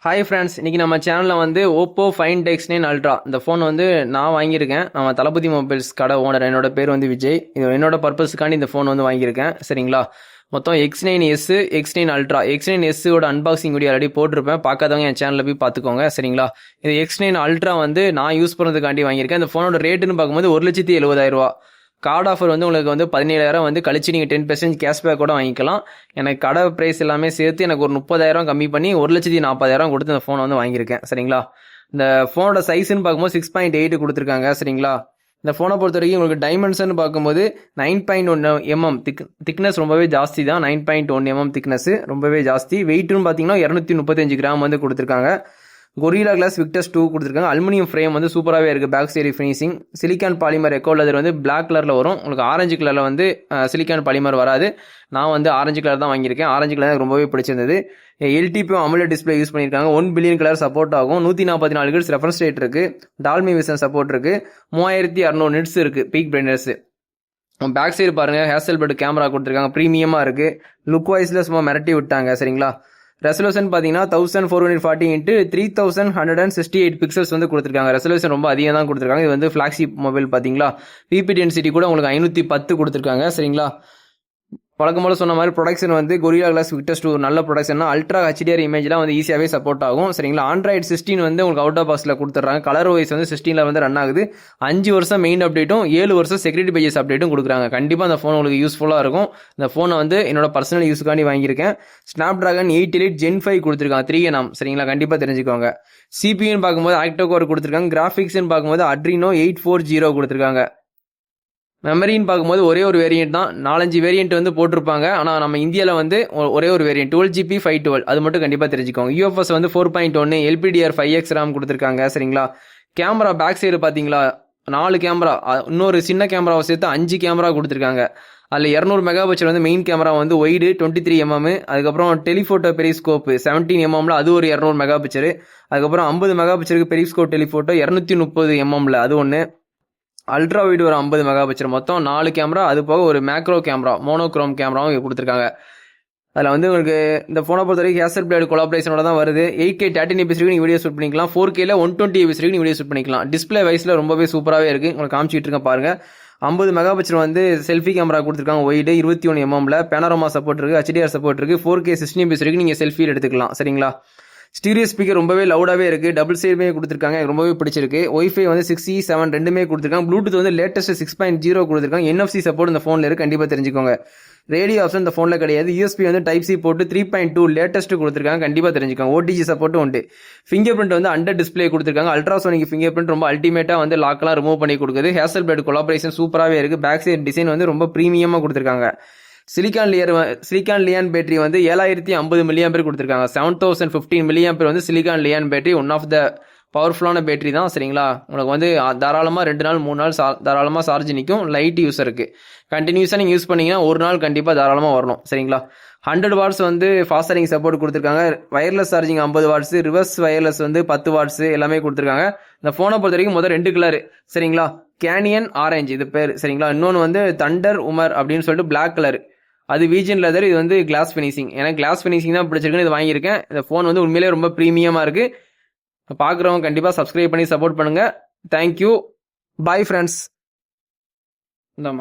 Hi friends, இன்றைக்கி நம்ம சேனலில் வந்து ஓப்போ ஃபைண்ட் X9 அல்ட்ரா இந்த ஃபோன் வந்து நான் வாங்கியிருக்கேன். நம்ம தளபதி மொபைல்ஸ் கடை ஓனர், என்னோட பேர் வந்து விஜய். இது என்னோட பர்பஸுக்காண்டி இந்த ஃபோன் வந்து வாங்கியிருக்கேன். சரிங்களா, மொத்தம் X9S, X9 அல்ட்ரா, X9Sோட அன்பாக்சிங் வீடியோ ஆல்ரெடி போட்டிருப்பேன். பார்க்காதவங்க என் சேனலில் போய் பார்த்துக்கோங்க. சரிங்களா, இது X9 அல்ட்ரா வந்து நான் யூஸ் பண்ணுறதுக்காண்டி வாங்கியிருக்கேன். இந்த ஃபோனோட ரேட்டுன்னு பார்க்கும்போது 1,70,000 கார்டு ஆஃபர் வந்து உங்களுக்கு வந்து 17,000 வந்து கழிச்சு நீங்கள் 10% கேஷ்பேக் கூட வாங்கிக்கலாம். எனக்கு கடை ப்ரைஸ் எல்லாமே சேர்த்து எனக்கு ஒரு 30,000 கம்மி பண்ணி 1,40,000 கொடுத்து இந்த ஃபோனை வந்து வாங்கியிருக்கேன். சரிங்களா, இந்த ஃபோனோட சைஸ்ன்னு பார்க்கும்போது 6.8 கொடுத்துருக்காங்க. சரிங்களா, இந்த ஃபோனை பொறுத்த வரைக்கும் உங்களுக்கு டைமென்ஷன் பார்க்கும்போது 9.1 mm திக்னஸ் ரொம்பவே ஜாஸ்தி தான். 9.1 mm திக்னஸ் ரொம்பவே ஜாஸ்தி. வெயிட்னு பார்த்தீங்கன்னா 235 கிராம் வந்து கொடுத்துருக்காங்க. கொரில்லா கிளாஸ் விக்டர்ஸ் 2 கொடுத்துருக்காங்க. அலுமினியம் ஃப்ரேம் வந்து சூப்பராகவே இருக்குது. Back side finishing silicon polymer eco leather வந்து பிளாக் கலரில் வரும். உங்களுக்கு ஆரஞ்சு கலரில் வந்து சிலிக்கான் பாலிமர் வராது. நான் வந்து ஆரஞ்சு கலர் தான் வாங்கியிருக்கேன். ஆரஞ்சு கலர் எனக்கு ரொம்பவே பிடிச்சிருந்தது. எல்டிபி அமுலேட் டிஸ்பிளே யூஸ் பண்ணியிருக்காங்க. 1 பில்லியன் கலர் சப்போர்ட் ஆகும். 144 ஹெர்ட்ஸ் ரெஃபரன்ஸ் ரேட் இருக்குது. டால்மி விஷன் சப்போர்ட் இருக்குது. 3600 நிட்ஸ் இருக்குது பீக் பிரைட்னஸ். பேக் சைடு பாருங்கள், ஹேசல்பட் கேமரா கொடுத்துருக்காங்க. ப்ரீமியமாக இருக்குது. லுக் வைஸில் சும்மா மிரட்டி விட்டாங்க. சரிங்களா, ரெசல்யூஷன் பார்த்தீங்கன்னா 1440 இன்ட்டு 3168 பிக்சல்ஸ் வந்து கொடுத்துருக்காங்க. ரெசல்யூஷன் ரொம்ப அதிகம் தான் கொடுத்துருக்காங்க. இது வந்து ஃப்ளாக்ஷிப் மொபைல் பார்த்தீங்களா. பிபி டென்சிட்டி கூட உங்களுக்கு 510 கொடுத்துருக்காங்க. சரிங்களா, வழக்கம் போல சொன்ன மாதிரி ப்ரொடக்ஷன் வந்து கொரில்லா கிளாஸ் விக்டர்ஸ் 2 நல்ல ப்ரொடக்ஷன். அல்ட்ரா ஹெச்டிஆர் இமேஜ்லாம் வந்து ஈஸியாகவே சப்போர்ட் ஆகும். சரிங்களா, ஆண்ட்ராய்டு 16 வந்து உங்களுக்கு அவுட் ஆஃப் பாக்ஸில் கொடுத்துட்றாங்க. கலர் வைஸ் வந்து 16 வந்து ரன் ஆகுது. 5 வருஷம் மெயின் அப்டேட்டும் 7 வருஷம் செக்யூரிட்டி பேஜஸ் அப்டேட்டும் கொடுக்குறாங்க. கண்டிப்பாக அந்த ஃபோன் உங்களுக்கு யூஸ்ஃபுல்லாக இருக்கும். இந்த ஃபோனை வந்து என்னோட பர்சனல் யூஸுக்காண்டி வாங்கியிருக்கேன். ஸ்னாப்டிராகன் 888 Gen 5 கொடுத்துருக்காங்க. 3nm. சரிங்களா, கண்டிப்பாக தெரிஞ்சுக்கோங்க. சிபின்னு பார்க்கும்போது ஆக்டோ கோர் கொடுத்துருக்காங்க. கிராஃபிக்ஸ்ன்னு பார்க்கும்போது அட்ரினோ 840 கொடுத்துருக்காங்க. மெமரின்னு பார்க்கும்போது ஒரே ஒரு வேரியன்ட் தான். 4-5 வேரியன்ட் வந்து போட்டிருப்பாங்க. ஆனால் நம்ம இந்தியாவில் வந்து ஒரே ஒரு வேரியன்ட் 12GB 512, அது மட்டும் கண்டிப்பாக தெரிஞ்சுக்கோங்க. UFS வந்து 4.1, LPDR 5X RAM கொடுத்துருக்காங்க. சரிங்களா, கேமரா பேக் சைடு பார்த்தீங்களா 4 கேமரா, இன்னொரு சின்ன கேமராவை சேர்த்து 5 கேமரா கொடுத்துருக்காங்க. அதில் 200 மெகாபிக்சல் வந்து மெயின் கேமரா வந்து ஒய்டு 23 mm, அதுக்கப்புறம் டெலிஃபோட்டோ பெரிஸ்கோப் 17 mm அது ஒரு 200 மெகாபிக்சல், அதுக்கப்புறம் 50 மெகாபிக்சலுக்கு பெரிஸ்கோப் டெலிஃபோட்டோ 230 mm அது ஒன்று, அல்ட்ரா வைடு ஒரு 50 மெகாபிக்சல், மொத்தம் 4 கேமரா. அது போக ஒரு மேக்ரோ கேமரா மோனோக்ரோம் கேமராவும் கொடுத்துருக்காங்க. அதில் வந்து உங்களுக்கு இந்த ஃபோனை பொறுத்த வரைக்கும் ஹேசல்பிளேட் கொலாபரேஷனோட தான் வருது. 8K 13 APS வரைக்கும் நீங்கள் வீடியோ ஷூட் பண்ணிக்கலாம். 4Kல 120 APS வரைக்கும் நீங்கள் வீடியோ ஷூட் பண்ணிக்கலாம். டிஸ்பிளே வைஸில் ரொம்பவே சூப்பராகவே இருக்குது. உங்களுக்கு காமிச்சிட்டு இருக்கேன் பாருங்கள். 50 மெகாபிக்சல் வந்து செல்ஃபி கேமரா கொடுத்துருக்காங்க. ஒய்டு 21 mm, பேனரோமா சப்போர்ட் இருக்குது, HDR சப்போர்ட் இருக்குது. 4K 16 APS வரைக்கும் நீங்கள் செல்ஃபியில் எடுத்துக்கலாம். சரிங்களா, ஸ்டீரியோ ஸ்பீக்கர் ரொம்பவே லவுடாகவே இருக்குது. டபுள் சைடுமே கொடுத்துருக்காங்க. எனக்கு ரொம்பவே பிடிச்சிருக்கு. ஒய்ஃபை வந்து 6E 7 ரெண்டுமே கொடுத்துருக்காங்க. ப்ளூடூத் வந்து லேட்டஸ்ட் 6.0 கொடுத்துருக்காங்க. NFC சப்போர்ட் இந்த ஃபோனில் இருக்குது, கண்டிப்பாக தெரிஞ்சுக்கோங்க. ரேடியோ ஆப்ஷன் இந்த ஃபோனில் கிடையாது. USB வந்து Type C போட்டு 3.2 லேட்டஸ்ட் கொடுத்துருக்காங்க, கண்டிப்பாக தெரிஞ்சுக்கோங்க. OTG சப்போர்ட்டும் உண்டு. ஃபிங்கர் பிரிண்ட் வந்து அண்டர் டிஸ்பிளே கொடுத்துருக்காங்க. அல்ட்ராசோனிக் ஃபிங்கர் பிரிண்ட் ரொம்ப அல்டிமேட்டாக வந்து லாக்கெல்லாம் ரிமூவ் பண்ணி கொடுக்குது. ஹேசல்பிளேட் கொலாபரேஷன் சூப்பராகவே இருக்குது. பேக் சைடு டிசைன் வந்து ரொம்ப ப்ரீமியமாக கொடுத்துருக்காங்க. சிலிகான் லியான் பேட்டரி வந்து 7050 mAh கொடுத்துருக்காங்க. 7015 mAh வந்து silicon ion battery one of the பவர்ஃபுல்லான பேட்டரி தான். சரிங்களா, உங்களுக்கு வந்து தாராளமாக 2 நாள் 3 நாள் தாராளமாக சார்ஜ் நிற்கும். லைட் யூஸருக்கு கண்டினியூஸாக நீங்கள் யூஸ் பண்ணிங்கன்னா ஒரு நாள் கண்டிப்பாக தாராளமாக வரணும். சரிங்களா, 100 வாட்ஸ் வந்து ஃபாஸ்ட் சார்ஜிங் சப்போர்ட் கொடுத்துருக்காங்க. Wireless charging 50 watts, reverse wireless வந்து 10 வாட்ஸ் எல்லாமே கொடுத்துருக்காங்க. இந்த ஃபோனை பொறுத்த வரைக்கும் முதல் 2 கலர். சரிங்களா, கேனியன் ஆரஞ்சு இது பேர். சரிங்களா, இன்னொன்று வந்து தண்டர் உமர் அப்படின்னு சொல்லிட்டு பிளாக் கலர், அது வீஜன் லெதர். இது வந்து கிளாஸ் ஃபினிஷிங். எனக்கு கிளாஸ் ஃபினிஷிங் தான் பிடிச்சிருக்குன்னு இது வாங்கியிருக்கேன். இந்த ஃபோன் வந்து உண்மையிலே ரொம்ப ப்ரீமியமாக இருக்குது. பார்க்குறவங்க கண்டிப்பாக சப்ஸ்கிரைப் பண்ணி சப்போர்ட் பண்ணுங்கள். Thank you, bye friends. இந்தாம்மா.